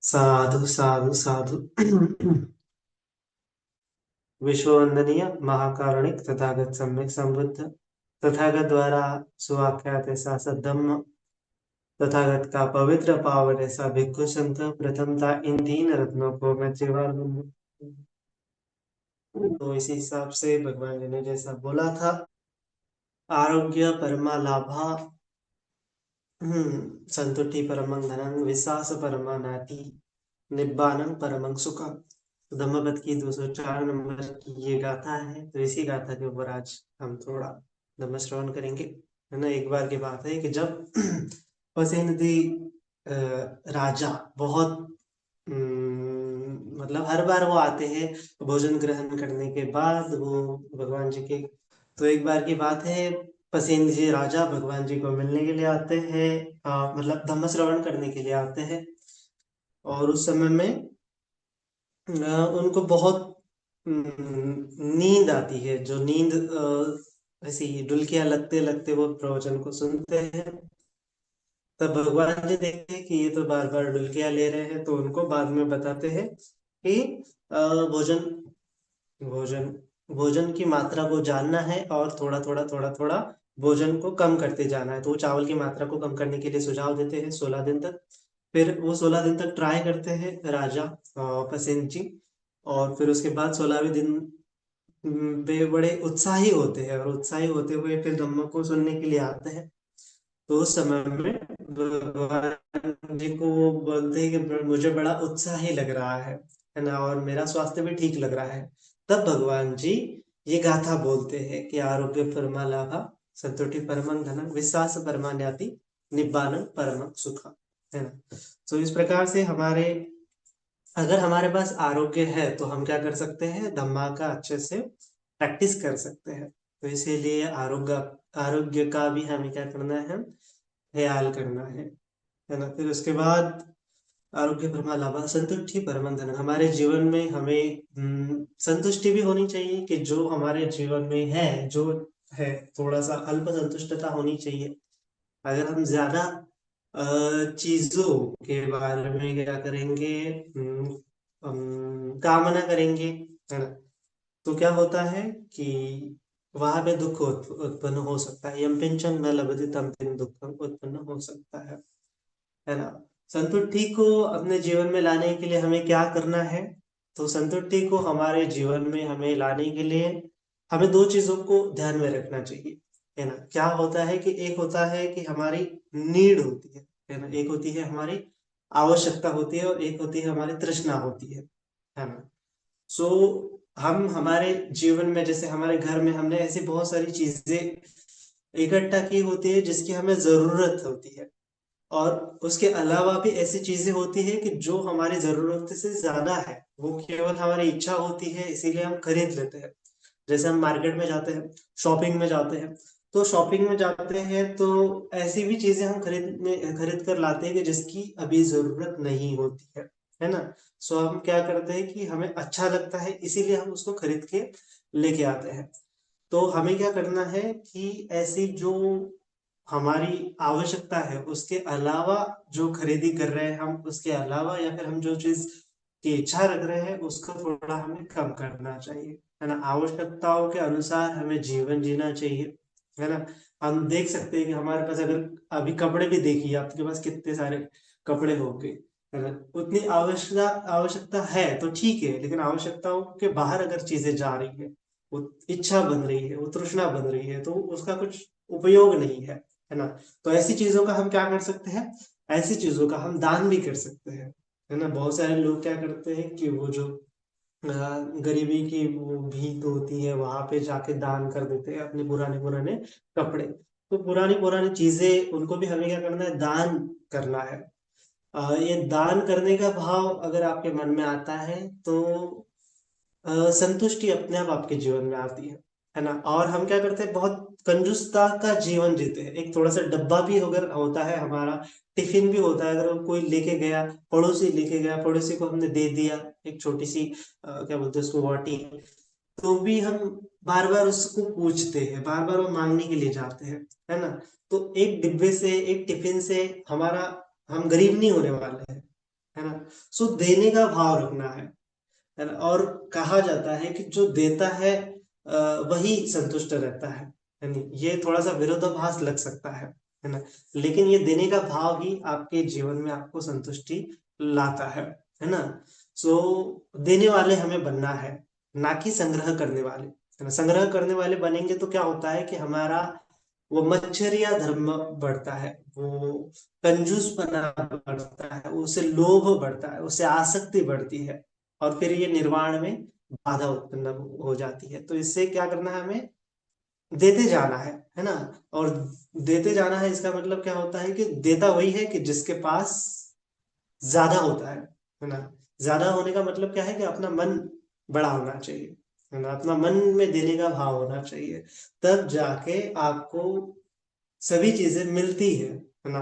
साधु साधु साधु। विश्ववंदनीय महाकारुणिक तथागत सम्यक संबुद्ध तथागत द्वारा सुआख्यात ऐसा सद्धम्म तथागत का पवित्र पावन ऐसा भिक्खु संत प्रथमता इन तीन रत्नों को मैं त्रिवार बंधु। तो इसी हिसाब से भगवान जी ने जैसा बोला था, आरोग्य परमा लाभा, संतुष्टि परमं धनं विश्वास परमा नाति निब्बानं परमं सुखम। धम्मपद की 204 नंबर की ये गाथा है। तो इसी गाथा के ऊपर आज हम थोड़ा धम्म श्रवण करेंगे, है ना। एक बार की बात है कि जब पसेनदी राजा बहुत मतलब हर बार वो आते हैं भोजन ग्रहण करने के बाद वो भगवान जी के। तो एक बार की बात है, पसेन जी राजा भगवान जी को मिलने के लिए आते हैं, मतलब धम्म श्रवण करने के लिए आते हैं। और उस समय में उनको बहुत नींद आती है। जो नींद ऐसी डुलकियां लगते लगते वो प्रवचन को सुनते हैं। तब भगवान जी देखते हैं कि ये तो बार बार डुलकियां ले रहे हैं, तो उनको बाद में बताते हैं कि भोजन भोजन भोजन की मात्रा को जानना है और थोड़ा थोड़ा भोजन को कम करते जाना है। तो वो चावल की मात्रा को कम करने के लिए सुझाव देते हैं 16 दिन तक। फिर वो 16 दिन तक ट्राई करते हैं राजा पसेन जी। और फिर उसके बाद 16वें दिन वे बड़े उत्साही होते हैं और उत्साही होते हुए फिर धम्म को सुनने के लिए आते हैं। तो उस समय में भगवान जी को वो बोलते हैं कि मुझे बड़ा उत्साही लग रहा है ना, और मेरा स्वास्थ्य भी ठीक लग रहा है। तब भगवान जी ये गाथा बोलते हैं कि आरोग्य परमा लाभा, संतुष्टि परमं धनम विश्वास परमा न्याति निब्बानं परमं सुखम, है ना। तो इस प्रकार से हमारे, अगर हमारे पास आरोग्य है तो हम क्या कर सकते हैं, धम्मा का अच्छे से प्रैक्टिस कर सकते हैं। तो इसीलिए आरोग्य आरोग्य का भी हमें क्या करना है, ख्याल करना है ना। फिर उसके बाद आरोग्य परमा लाभा संतुष्टि परमं धनम। हमारे जीवन में हमें संतुष्टि भी होनी चाहिए कि जो हमारे जीवन में है, जो है, थोड़ा सा अल्प संतुष्टता होनी चाहिए। अगर हम ज्यादा चीजों के बारे में क्या करेंगे, कामना करेंगे, है ना, तो क्या होता है कि वहां पे दुख उत्पन्न हो सकता है। यम पिंचम न लभते तम पिन दुखम उत्पन्न हो सकता है ना। संतुष्टि को अपने जीवन में लाने के लिए हमें क्या करना है। तो संतुष्टि को हमारे जीवन में हमें लाने के लिए हमें दो चीजों को ध्यान में रखना चाहिए, है ना। क्या होता है कि एक होता है कि हमारी नीड होती है ना। एक होती है हमारी आवश्यकता होती है और एक होती है हमारी तृष्णा होती है ना। सो हम हमारे जीवन में, जैसे हमारे घर में हमने ऐसी बहुत सारी चीजें इकट्ठा की होती है जिसकी हमें जरूरत होती है। और उसके अलावा भी ऐसी चीजें होती है कि जो हमारी जरूरत से ज्यादा है, वो केवल हमारी इच्छा होती है इसीलिए हम खरीद लेते हैं। जैसे हम मार्केट में जाते हैं, शॉपिंग में जाते हैं। तो शॉपिंग में जाते हैं तो ऐसी भी चीजें हम खरीद कर लाते हैं कि जिसकी अभी जरूरत नहीं होती है ना। सो हम क्या करते हैं कि हमें अच्छा लगता है इसीलिए हम उसको खरीद के लेके आते हैं। तो हमें क्या करना है कि ऐसी जो हमारी आवश्यकता है उसके अलावा जो खरीदी कर रहे हैं हम, उसके अलावा या फिर हम जो चीज की इच्छा रख रहे हैं उसको थोड़ा हमें कम करना चाहिए, है ना। आवश्यकताओं के अनुसार हमें जीवन जीना चाहिए, है ना। हम देख सकते हैं कि हमारे पास अगर अभी कपड़े भी देखिए, आपके पास कितने सारे कपड़े होंगे, है ना। उतनी आवश्यकता आवश्यकता है तो ठीक है, लेकिन आवश्यकताओं के बाहर अगर चीजें जा रही है, वो इच्छा बन रही है, वो तृष्णा बन रही है, तो उसका कुछ उपयोग नहीं है ना। तो ऐसी चीजों का हम क्या कर सकते हैं, ऐसी चीजों का हम दान भी कर सकते हैं, है ना। बहुत सारे लोग क्या करते हैं कि वो जो गरीबी की वो भीख होती है वहां पे जाके दान कर देते हैं अपने पुराने पुराने कपड़े। तो पुरानी पुरानी चीजें उनको भी हमें क्या करना है, दान करना है। ये दान करने का भाव अगर आपके मन में आता है तो संतुष्टि अपने आप आपके जीवन में आती है ना। और हम क्या करते हैं, बहुत कंजूसता का जीवन जीते हैं। एक थोड़ा सा डब्बा भी अगर होता है हमारा, टिफिन भी होता है, अगर कोई लेके गया, पड़ोसी लेके गया, पड़ोसी को हमने दे दिया एक छोटी सी क्या बोलते हैं उसको, वाटी, तो भी हम बार बार उसको पूछते हैं, बार बार वो मांगने के लिए जाते हैं, है ना। तो एक डिब्बे से, एक टिफिन से हमारा, हम गरीब नहीं होने वाले हैं, है ना। सो देने का भाव रखना है ना। और कहा जाता है कि जो देता है वही संतुष्ट रहता है नहीं। ये थोड़ा सा विरोधाभास लग सकता है ना। लेकिन ये देने का भाव ही आपके जीवन में आपको संतुष्टि लाता है ना। सो देने वाले हमें बनना है, ना कि संग्रह करने वाले, है ना। संग्रह करने वाले बनेंगे तो क्या होता है कि हमारा वो मच्छरिया धर्म बढ़ता है, वो कंजूसपना बढ़ता है, उससे लोभ बढ़ता है, उससे आसक्ति बढ़ती है, और फिर ये निर्वाण में बाधा उत्पन्न हो जाती है। तो इससे क्या करना है, हमें देते जाना है ना। और देते जाना है, इसका मतलब क्या होता है कि देता वही है कि जिसके पास ज्यादा होता है ना। ज्यादा होने का मतलब क्या है कि अपना मन बड़ा होना चाहिए, है ना। अपना मन में देने का भाव होना चाहिए, तब जाके आपको सभी चीजें मिलती है ना।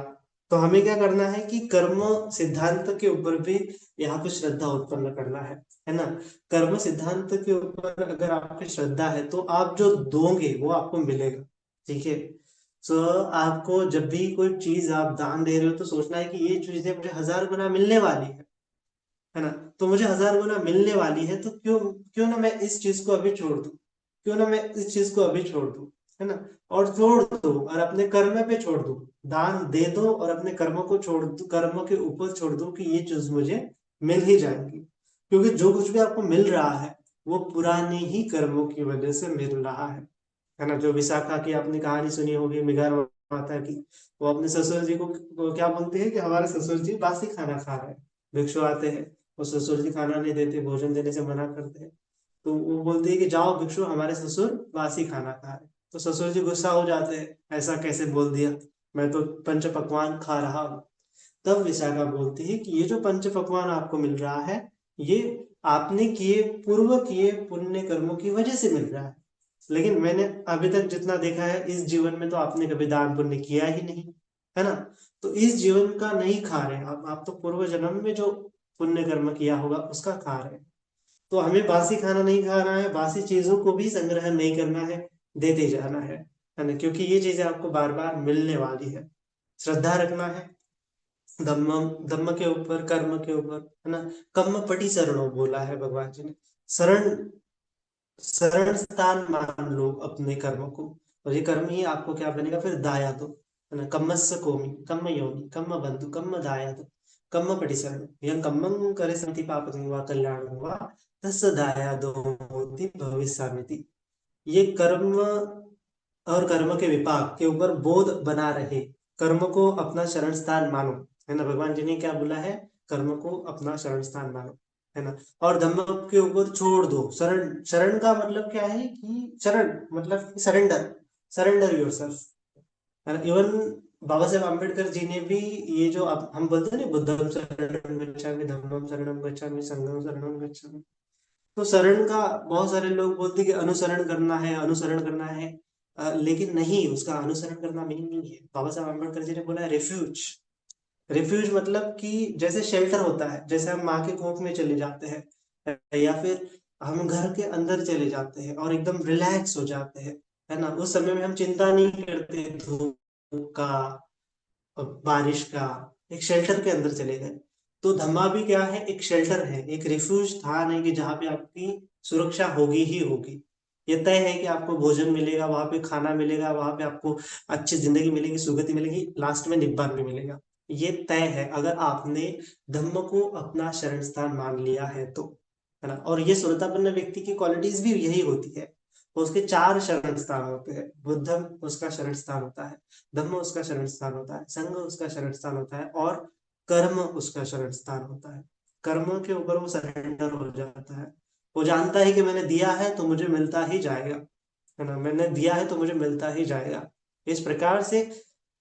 तो हमें क्या करना है कि कर्म सिद्धांत के ऊपर भी यहाँ पे श्रद्धा उत्पन्न करना है ना। कर्म सिद्धांत के ऊपर अगर आपकी श्रद्धा है तो आप जो दोगे वो आपको मिलेगा, ठीक है। सो आपको जब भी कोई चीज आप दान दे रहे हो तो सोचना है कि ये चीजें मुझे 1000 गुना मिलने वाली है ना। तो मुझे 1000 गुना मिलने वाली है, तो क्यों क्यों ना मैं इस चीज को अभी छोड़ दूं, क्यों ना मैं इस चीज को अभी छोड़ दूं, है ना। और छोड़ दो और अपने कर्म पे छोड़ दो, दान दे दो और अपने कर्म को छोड़ दो, कर्म के ऊपर छोड़ दो कि ये चीज मुझे मिल ही जाएगी। क्योंकि जो कुछ भी आपको मिल रहा है वो पुराने ही कर्मों की वजह से मिल रहा है ना। जो विशाखा की आपने कहानी सुनी होगी, मिगार माता की, वो अपने ससुर जी को क्या बोलती है कि हमारे ससुर जी बासी खाना खा रहे हैं। भिक्षु आते हैं, वो ससुर जी खाना नहीं देते, भोजन देने से मना करते हैं। तो वो बोलती है कि जाओ भिक्षु, हमारे ससुर बासी खाना खा रहे हैं। तो ससुर जी गुस्सा हो जाते हैं, ऐसा कैसे बोल दिया, मैं तो पंच पकवान खा रहा हूँ। तब विशाखा बोलती है कि ये जो पंच पकवान आपको मिल रहा है, ये आपने किए पूर्व किए पुण्य कर्मों की वजह से मिल रहा है। लेकिन मैंने अभी तक जितना देखा है, इस जीवन में तो आपने कभी दान पुण्य किया ही नहीं, है ना। तो इस जीवन का नहीं खा रहे हैं आप तो पूर्व जन्म में जो पुण्य कर्म किया होगा उसका खा रहे हैं। तो हमें बासी खाना नहीं खाना है, बासी चीजों को भी संग्रह नहीं करना है, देते जाना है ना। क्योंकि ये चीजें आपको बार बार मिलने वाली है। श्रद्धा रखना है धम्म धम्म के ऊपर, कर्म के ऊपर, है ना। कर्म पटी शरणों बोला है भगवान जी ने। शरण शरण स्थान मान लो अपने कर्म को, और ये कर्म ही आपको क्या बनेगा फिर, दाया दो, है ना। कम्मस्य कोमि कम्म योनि कम्म बंधु कम्म दाया दो कम्म पटिसरण यं कम्मं करे संति पापकं वा कल्याणं वा तस्य दाया दो होति भविष्यामिति। ये कर्म और कर्म के विपाक के ऊपर बोध बना रहे, कर्म को अपना शरण स्थान मानो, है ना। भगवान जी ने क्या बोला है, कर्म को अपना शरण स्थान मानो, है ना। और धम्म के ऊपर छोड़ दो। शरण शरण का मतलब क्या है कि शरण मतलब सरेंडर, सरेंडर योरसेल्फ, है ना। इवन बाबा साहेब आम्बेडकर जी ने भी ये जो अब हम बोलते हैं ना, बुद्धम शरणम गच्छामि धम्मम शरणम गच्छामि संघम शरणम गच्छामि। तो शरण का बहुत सारे लोग बोलते हैं कि अनुसरण करना है, अनुसरण करना है। लेकिन नहीं, उसका अनुसरण करना मीनिंग नहीं है। बाबा साहब अम्बेडकर जी ने बोला है रिफ्यूज। रिफ्यूज मतलब कि जैसे शेल्टर होता है, जैसे हम माँ के कोख में चले जाते हैं, या फिर हम घर के अंदर चले जाते हैं और एकदम रिलैक्स हो जाते हैं, है ना। उस समय में हम चिंता नहीं करते धूप का और बारिश का, एक शेल्टर के अंदर चले गए। तो धम्मा भी क्या है, एक शेल्टर है, एक रिफ्यूज स्थान है कि जहाँ पे आपकी सुरक्षा होगी ही होगी। ये तय है कि आपको भोजन मिलेगा, वहां पे खाना मिलेगा, वहां पे आपको अच्छी जिंदगी मिलेगी, सुगति मिलेगी, लास्ट में निब्बान भी मिलेगा। ये तय है अगर आपने धम्म को अपना शरण स्थान मान लिया है तो, है ना। और ये श्रोतापन्न व्यक्ति की क्वालिटीज भी यही होती है। उसके 4 शरण स्थान होते हैं। बुद्धम उसका शरण स्थान होता है, धम्म उसका शरण स्थान होता है, संघ उसका शरण स्थान होता है, और कर्म उसका शरण स्थान होता है। कर्म के ऊपर वो सरेंडर हो जाता है। वो जानता है कि मैंने दिया है तो मुझे मिलता ही जाएगा, है ना। मैंने दिया है तो मुझे मिलता ही जाएगा। इस प्रकार से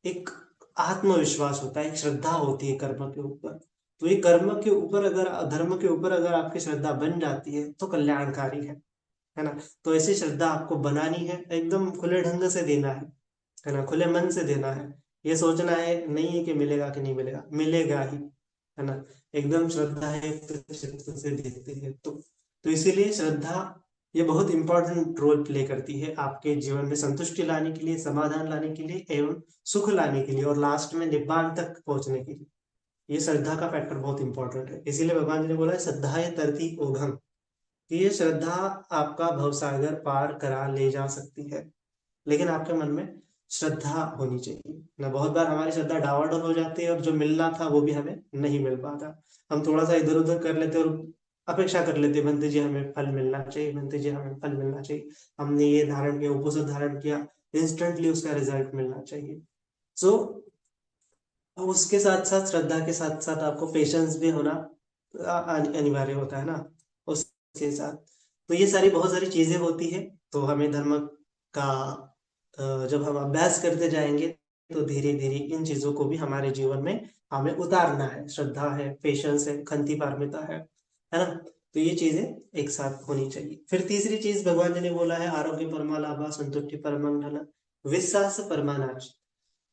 एक आत्मविश्वास होता है, एक श्रद्धा होती है कर्म के ऊपर। तो ये कर्म के ऊपर अगर, धर्म के ऊपर अगर आपकी श्रद्धा बन जाती है तो कल्याणकारी है ना। तो ऐसी श्रद्धा आपको बनानी है, एकदम खुले ढंग से देना है ना, खुले मन से देना है। ये सोचना है नहीं है कि मिलेगा कि नहीं मिलेगा, मिलेगा ही, है ना। एकदम श्रद्धा है तो चित्त से देते हैं तो इसीलिए श्रद्धा ये बहुत इंपॉर्टेंट रोल प्ले करती है आपके जीवन में संतुष्टि लाने के लिए, समाधान लाने के लिए, एवं सुख लाने के लिए, और लास्ट में निब्बान तक पहुंचने के लिए। ये श्रद्धा का फैक्टर बहुत इंपॉर्टेंट है। इसीलिए भगवान जी ने बोला है श्रद्धा ये तरती ओघम, कि ये श्रद्धा आपका भवसागर पार करा ले जा सकती है, लेकिन आपके मन में श्रद्धा होनी चाहिए ना। बहुत बार हमारी श्रद्धा डावाडोल हो जाती है और जो मिलना था वो भी हमें नहीं मिल पाता। हम थोड़ा सा इधर उधर कर लेते और अपेक्षा कर लेते, बनते जी हमें फल मिलना चाहिए, बनते जी हमें फल मिलना चाहिए, हमने ये धारण किया, उपनिषद धारण किया, इंस्टेंटली उसका रिजल्ट मिलना चाहिए। सो उसके साथ साथ, श्रद्धा के साथ साथ आपको पेशेंस भी होना अनिवार्य होता है ना उसके साथ। तो ये सारी बहुत सारी चीजें होती है। तो हमें धर्म का जब हम अभ्यास करते जाएंगे तो धीरे धीरे इन चीजों को भी हमारे जीवन में हमें उतारना है। श्रद्धा है, पेशेंस है, खंती पारमिता है ना। तो ये चीजें एक साथ होनी चाहिए। फिर तीसरी चीज भगवान जी ने बोला है आरोग्य परमालाभा संतुष्टि परमंगल विश्वास परमानाश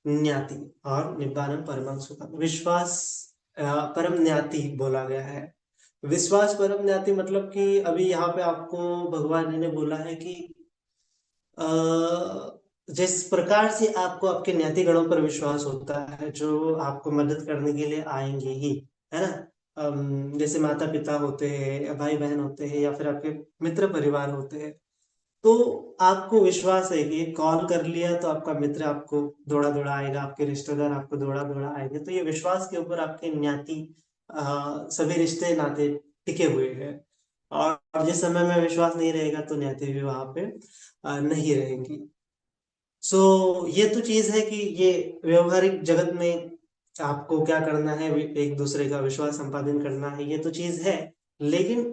न्याति और निब्बानम परमं सुखम। विश्वास परम न्याति बोला गया है। विश्वास परम न्याति मतलब कि अभी यहाँ पे आपको भगवान जी ने बोला है कि जिस प्रकार से आपको आपके ज्ञाति गणों पर विश्वास होता है जो आपको मदद करने के लिए आएंगे ही, है ना। जैसे माता पिता होते हैं या भाई बहन होते हैं या फिर आपके मित्र परिवार होते हैं, तो आपको विश्वास है कि कॉल कर लिया तो आपका मित्र आपको दौड़ा दौड़ा आएगा, आपके रिश्तेदार आपको दौड़ा दौड़ा आएंगे। तो ये विश्वास के ऊपर आपके ज्ञाति सभी रिश्ते नाते टिके हुए हैं। और जिस समय में विश्वास नहीं रहेगा तो ज्ञाति भी वहां पे नहीं रहेंगी। सो ये तो चीज है कि ये व्यवहारिक जगत में आपको क्या करना है, एक दूसरे का विश्वास संपादन करना है, ये तो चीज है। लेकिन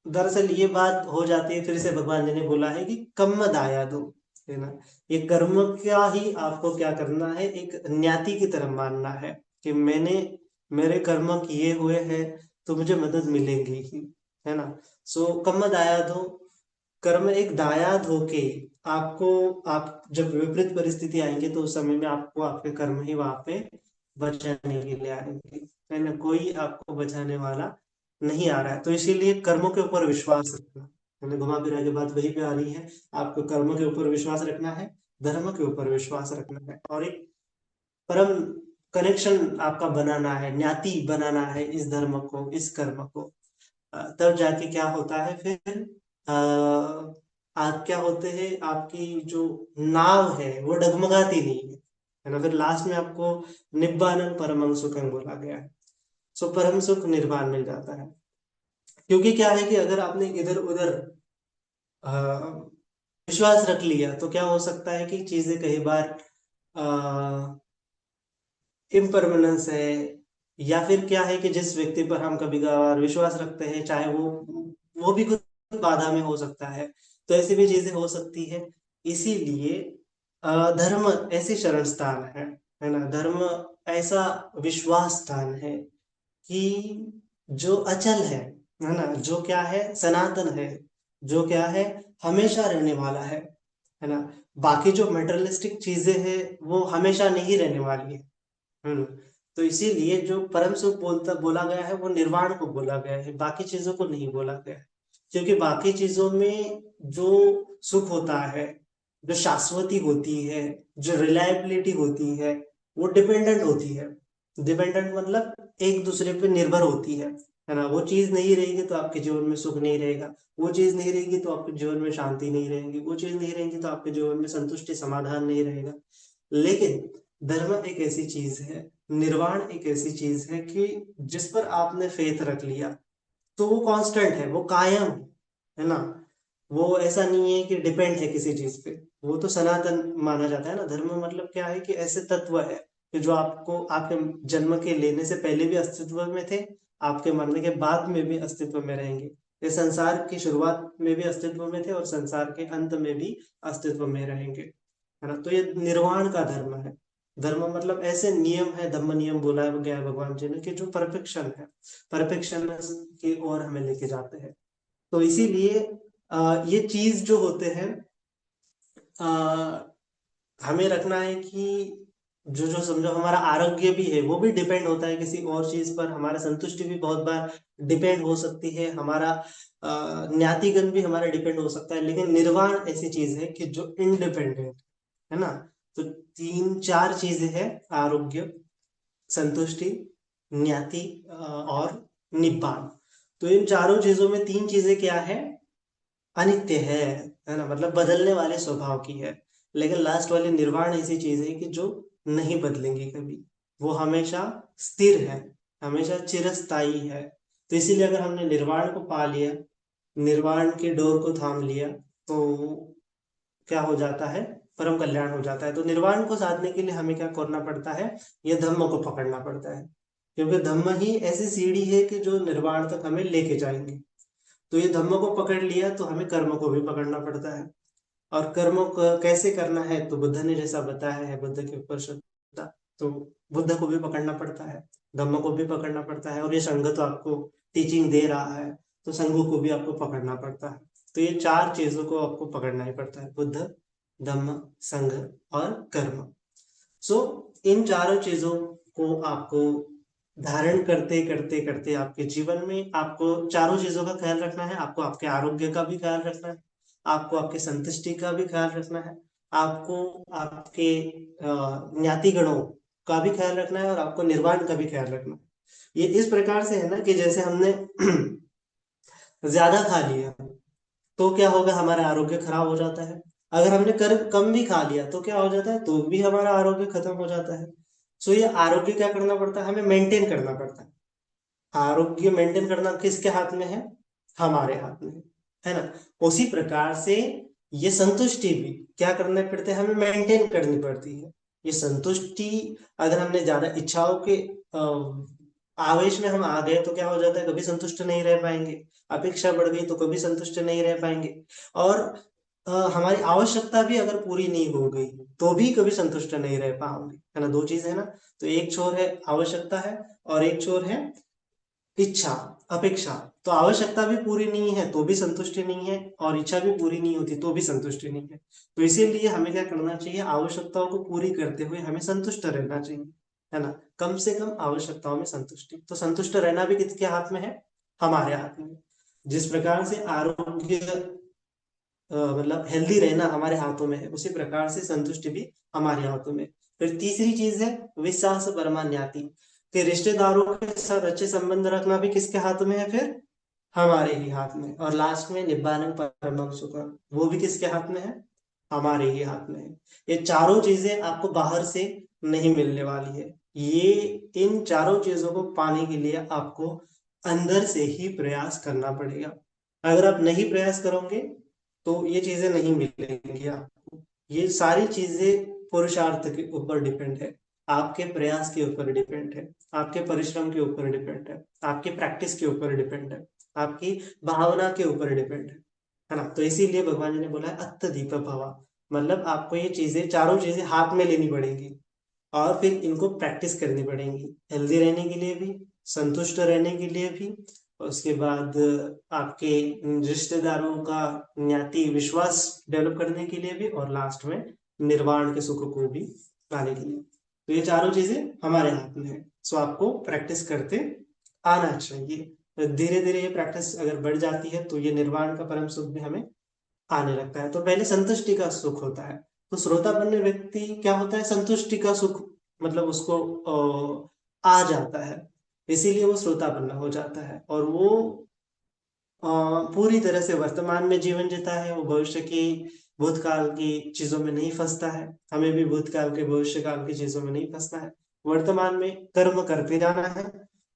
दरअसल ये बात हो जाती है, फिर से भगवान जी ने बोला है कि कम्म दाया दो, है ना। ये कर्म क्या ही आपको क्या करना है, एक न्याति की तरह मानना है कि मैंने मेरे कर्म किए हुए हैं तो मुझे मदद मिलेगी ही, है ना। सो कम्म दाया दो, कर्म एक दायाद होके आपको, आप जब विपरीत परिस्थिति आएंगे तो उस समय में आपको आपके कर्म ही वहां पे बचाने के लिए आएंगे, है ना। कोई आपको बचाने वाला नहीं आ रहा है। तो इसीलिए कर्मों के ऊपर विश्वास रखना, मैंने घुमा फिरा के बात वही पे आ रही है। आपको कर्मों के ऊपर विश्वास रखना है, धर्म के ऊपर विश्वास रखना है, और एक परम कनेक्शन आपका बनाना है, ज्ञाति बनाना है इस धर्म को, इस कर्म को। तब जाके क्या होता है फिर, आप क्या होते हैं, आपकी जो नाव है वो डगमगाती नहीं है ना। फिर लास्ट में आपको निब्बानम परमं सुखम बोला गया है। सो परम सुख निर्वाण मिल जाता है। क्योंकि क्या है कि अगर आपने इधर उधर विश्वास रख लिया तो क्या हो सकता है कि चीजें कई बार इम्परमानेंस है, या फिर क्या है कि जिस व्यक्ति पर हम कभी कभार विश्वास रखते हैं चाहे वो भी कुछ बाधा में हो सकता है। तो ऐसी भी चीजें हो सकती है। इसीलिए धर्म ऐसी शरण स्थान है ना। धर्म ऐसा विश्वास स्थान है कि जो अचल है ना, जो क्या है सनातन है, जो क्या है हमेशा रहने वाला है ना। बाकी जो मेटेरियलिस्टिक चीजें हैं वो हमेशा नहीं रहने वाली है। हम्म। तो इसीलिए जो परम सुख बोला गया है वो निर्वाण को बोला गया है, बाकी चीजों को नहीं बोला गया है। क्योंकि बाकी चीजों में जो सुख होता है, जो शाश्वती होती है, जो रिलायबिलिटी होती है, वो डिपेंडेंट होती है। डिपेंडेंट मतलब एक दूसरे पे निर्भर होती है ना। वो चीज नहीं रहेगी तो आपके जीवन में सुख नहीं रहेगा, वो चीज नहीं रहेगी तो आपके जीवन में शांति नहीं रहेगी, वो चीज नहीं रहेगी तो आपके जीवन में संतुष्टि समाधान नहीं रहेगा। लेकिन धर्म एक ऐसी चीज है, निर्वाण एक ऐसी चीज है कि जिस पर आपने फेथ रख लिया तो वो कांस्टेंट है, वो कायम है ना। वो ऐसा नहीं है कि डिपेंड है किसी चीज पे। वो तो सनातन माना जाता है ना। धर्म मतलब क्या है कि ऐसे तत्व है कि जो आपको आपके जन्म के लेने से पहले भी अस्तित्व में थे, आपके मरने के बाद में भी अस्तित्व में रहेंगे। ये संसार की शुरुआत में भी अस्तित्व में थे और संसार के अंत में भी अस्तित्व में रहेंगे, है ना। तो ये निर्वाण का धर्म है। धर्म मतलब ऐसे नियम है, धम्म नियम बोला गया है भगवान जी ने, कि जो परफेक्शन है, परफेक्शन की ओर हमें लेके जाते हैं। तो इसीलिए ये चीज जो होते हैं हमें रखना है कि जो जो समझो हमारा आरोग्य भी है वो भी डिपेंड होता है किसी और चीज पर, हमारा संतुष्टि भी बहुत बार डिपेंड हो सकती है, हमारा ज्ञातिगण भी हमारा डिपेंड हो सकता है। लेकिन निर्वाण ऐसी चीज है कि जो इंडिपेंडेंट है ना। तो तीन चार चीजें हैं, आरोग्य, संतुष्टि, न्याति और निब्बाण। तो इन चारों चीजों में तीन चीजें क्या है, अनित्य है ना, मतलब बदलने वाले स्वभाव की है। लेकिन लास्ट वाली निर्वाण ऐसी चीज है कि जो नहीं बदलेंगी कभी, वो हमेशा स्थिर है, हमेशा चिरस्थायी है। तो इसीलिए अगर हमने निर्वाण को पा लिया, निर्वाण के डोर को थाम लिया, तो क्या हो जाता है, परम कल्याण हो जाता है। तो निर्वाण को साधने के लिए हमें क्या करना पड़ता है, ये धम्म को पकड़ना पड़ता है, क्योंकि धम्म ही ऐसी सीढ़ी है कि जो निर्वाण तक हमें लेके जाएंगे। तो ये धम्म को पकड़ लिया तो हमें कर्म को भी पकड़ना पड़ता है। और कर्म को कैसे करना है, तो बुद्ध ने जैसा बताया है, बुद्ध के ऊपर श्रद्धा, तो बुद्ध को भी पकड़ना पड़ता है, धम्म को भी पकड़ना पड़ता है, और ये संघ तो आपको टीचिंग दे रहा है, तो संघ को भी आपको पकड़ना पड़ता है। तो ये चार चीजों को आपको पकड़ना ही पड़ता है, बुद्ध, धम्म, संघ और कर्म। सो इन चारों चीजों को आपको धारण करते करते करते आपके जीवन में आपको चारों चीजों का ख्याल रखना है। आपको आपके आरोग्य का भी ख्याल रखना है, आपको आपके संतुष्टि का भी ख्याल रखना है, आपको आपके ज्ञाति गणों का भी ख्याल रखना है, और आपको निर्वाण का भी ख्याल रखना है। ये इस प्रकार से है ना कि जैसे हमने ज्यादा खा लिया तो क्या होगा, हमारा आरोग्य खराब हो जाता है। अगर हमने कर कम भी खा लिया तो क्या हो जाता है, तो भी हमारा आरोग्य खत्म हो जाता है। सो ये आरोग्य क्या करना पड़ता है, हमें मेंटेन करना पड़ता है। आरोग्य मेंटेन करना किसके हाथ में है, हमारे हाथ में है ना। उसी प्रकार से ये संतुष्टि भी क्या करना पड़ता है, हमें मेंटेन करनी पड़ती है। ये संतुष्टि, अगर हमने ज्यादा इच्छाओं के आवेश में हम आ गए तो क्या हो जाता है, कभी संतुष्ट नहीं रह पाएंगे। अपेक्षा बढ़ गई तो कभी संतुष्ट नहीं रह पाएंगे। और हमारी आवश्यकता भी अगर पूरी नहीं हो गई तो भी कभी संतुष्ट नहीं रह पाओगे, है ना। दो चीज है ना, तो एक छोर है आवश्यकता है, और एक छोर है इच्छा, अपेक्षा। तो आवश्यकता भी पूरी नहीं है तो भी संतुष्टि नहीं है, और इच्छा भी पूरी नहीं होती तो भी संतुष्टि नहीं है। तो इसीलिए हमें क्या करना चाहिए, आवश्यकताओं को पूरी करते हुए हमें संतुष्ट रहना चाहिए, है ना। कम से कम आवश्यकताओं में संतुष्टि, तो संतुष्ट रहना भी किसके हाथ में है, हमारे हाथ में। जिस प्रकार से आरोग्य मतलब हेल्दी रहना हमारे हाथों में है, उसी प्रकार से संतुष्टि भी हमारे हाथों में। फिर तीसरी चीज है विश्वास परमान्याति, कि रिश्तेदारों के साथ अच्छे संबंध रखना भी किसके हाथ में है, फिर हमारे ही हाथ में। और लास्ट में निब्बानंग परमं सुखम, वो भी किसके हाथ में है, हमारे ही हाथ में है। ये चारों चीजें आपको बाहर से नहीं मिलने वाली है। ये इन चारों चीजों को पाने के लिए आपको अंदर से ही प्रयास करना पड़ेगा। अगर आप नहीं प्रयास करोगे तो ये चीजें नहीं मिलेंगी आपको। ये सारी चीजें पुरुषार्थ के ऊपर डिपेंड है, आपके प्रयास के ऊपर डिपेंड है, आपके परिश्रम के ऊपर डिपेंड है, आपके प्रैक्टिस के ऊपर डिपेंड है, आपकी भावना के ऊपर डिपेंड है ना। तो इसीलिए भगवान जी ने बोला है अत्त दीप भवा, मतलब आपको ये चीजें चारों चीजें हाथ में लेनी पड़ेंगी, और फिर इनको प्रैक्टिस करनी पड़ेंगी, हेल्दी रहने के लिए भी, संतुष्ट रहने के लिए भी, उसके बाद आपके रिश्तेदारों का ज्ञाति विश्वास डेवलप करने के लिए भी, और लास्ट में निर्वाण के सुख को भी पाने के लिए। तो ये चारों चीजें हमारे हाथ में है। सो आपको प्रैक्टिस करते आना चाहिए। धीरे धीरे ये प्रैक्टिस अगर बढ़ जाती है तो ये निर्वाण का परम सुख भी हमें आने लगता है। तो पहले संतुष्टि का सुख होता है, तो श्रोतापन्न व्यक्ति क्या होता है, संतुष्टि का सुख मतलब उसको आ जाता है, इसीलिए वो श्रोतापन्न हो जाता है, और वो पूरी तरह से वर्तमान में जीवन जीता है। वो भविष्य की भूतकाल की चीजों में नहीं फंसता है, हमें भी भूतकाल के भविष्य काल की चीजों में नहीं फंसना है। वर्तमान में कर्म करते जाना है,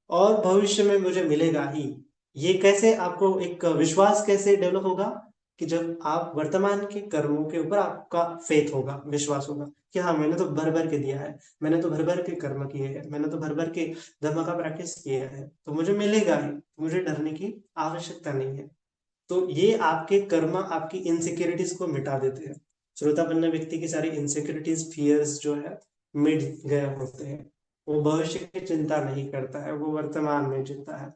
और भविष्य में मुझे मिलेगा ही। ये कैसे, आपको एक विश्वास कैसे डेवलप होगा, कि जब आप वर्तमान के कर्मों के ऊपर आपका फेथ होगा, विश्वास होगा कि हाँ मैंने तो भर भर के दिया है, मैंने तो भर भर के कर्म किए हैं, मैंने तो भर भर के धर्म का प्रैक्टिस किया है, तो मुझे मिलेगा ही, मुझे डरने की आवश्यकता नहीं है। तो ये आपके कर्म आपकी इनसिक्योरिटीज को मिटा देते हैं। श्रोतापन्न व्यक्ति की सारी इनसिक्योरिटीज, फियर्स जो है मिट गए होते हैं। वो भविष्य की चिंता नहीं करता है, वो वर्तमान में जीता है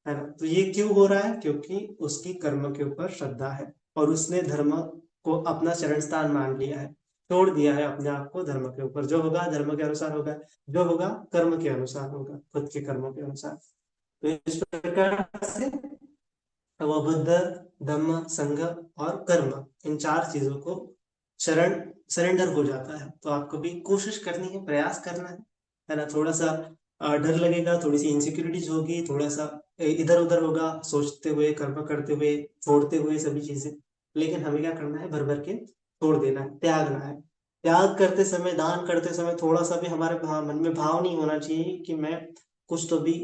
ना। तो ये क्यों हो रहा है, क्योंकि उसकी कर्म के ऊपर श्रद्धा है, और उसने धर्म को अपना शरण स्थान मान लिया है, छोड़ दिया है अपने आप को धर्म के ऊपर। जो होगा धर्म के अनुसार होगा, जो होगा कर्म के अनुसार होगा, खुद के कर्मों के अनुसार। तो इस प्रकार से वो बुद्ध, धम्म, संघ और कर्म, इन चार चीजों को शरण सरेंडर हो जाता है। तो आपको भी कोशिश करनी है, प्रयास करना है ना। थोड़ा सा डर लगेगा, थोड़ी सी इनसिक्योरिटीज होगी, थोड़ा सा इधर उधर होगा, सोचते हुए, कर्म करते हुए, छोड़ते हुए सभी चीजें। लेकिन हमें क्या करना है, भर भर के छोड़ देना है, त्यागना है। त्याग करते समय, दान करते समय थोड़ा सा भी हमारे मन में भाव नहीं होना चाहिए कि मैं कुछ तो भी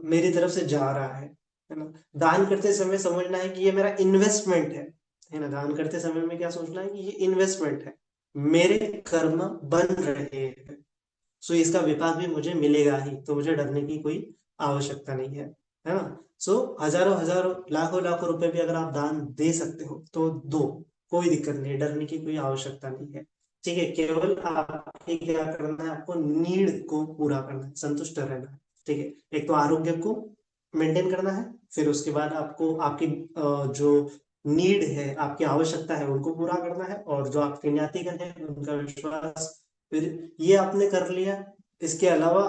मेरी तरफ से जा रहा है ना। दान करते समय समझना है कि ये मेरा इन्वेस्टमेंट है ना। दान करते समय में क्या सोचना है कि ये इन्वेस्टमेंट है, मेरे कर्म बन रहे हैं, सो इसका विपाक भी मुझे मिलेगा ही, तो मुझे डरने की कोई आवश्यकता नहीं है ना। सो हजारों हजारों लाखों लाखों रुपए भी अगर आप दान दे सकते हो तो दो, कोई दिक्कत नहीं है, डरने की कोई आवश्यकता नहीं है। ठीक है, केवल आपको क्या करना है, आपको नीड को पूरा करना है, संतुष्ट रहना है। ठीक है, एक तो आरोग्य को मेंटेन करना है, फिर उसके बाद आपको आपकी जो नीड है, आपकी आवश्यकता है, उनको पूरा करना है, और जो आपके ज्ञातिगण है उनका विश्वास, फिर ये आपने कर लिया। इसके अलावा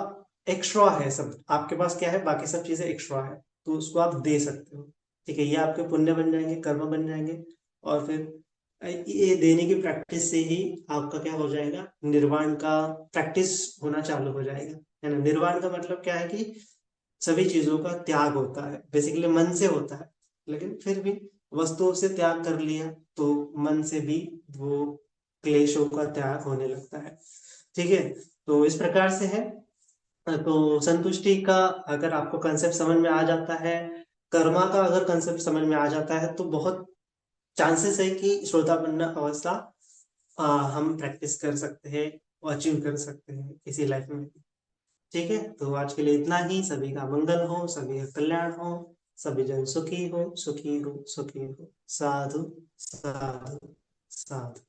एक्स्ट्रा है सब आपके पास, क्या है, बाकी सब चीजें एक्स्ट्रा है, तो उसको आप दे सकते हो। ठीक है, ये आपके पुण्य बन जाएंगे, कर्म बन जाएंगे। और फिर ये देने की प्रैक्टिस से ही आपका क्या हो जाएगा, निर्वाण का प्रैक्टिस होना चालू हो जाएगा, है ना। निर्वाण का मतलब क्या है कि सभी चीजों का त्याग होता है, बेसिकली मन से होता है, लेकिन फिर भी वस्तुओं से त्याग कर लिया तो मन से भी वो क्लेशों का त्याग होने लगता है। ठीक है, तो इस प्रकार से है। तो संतुष्टि का अगर आपको कंसेप्ट समझ में आ जाता है, कर्मा का अगर कंसेप्ट समझ में आ जाता है, तो बहुत चांसेस है कि श्रोतापन्न अवस्था हम प्रैक्टिस कर सकते हैं और अचीव कर सकते हैं इसी लाइफ में। ठीक है, तो आज के लिए इतना ही। सभी का मंगल हो, सभी का कल्याण हो, सभी जन सुखी हो, सुखी हो, सुखी हो। साधु, साधु, साधु।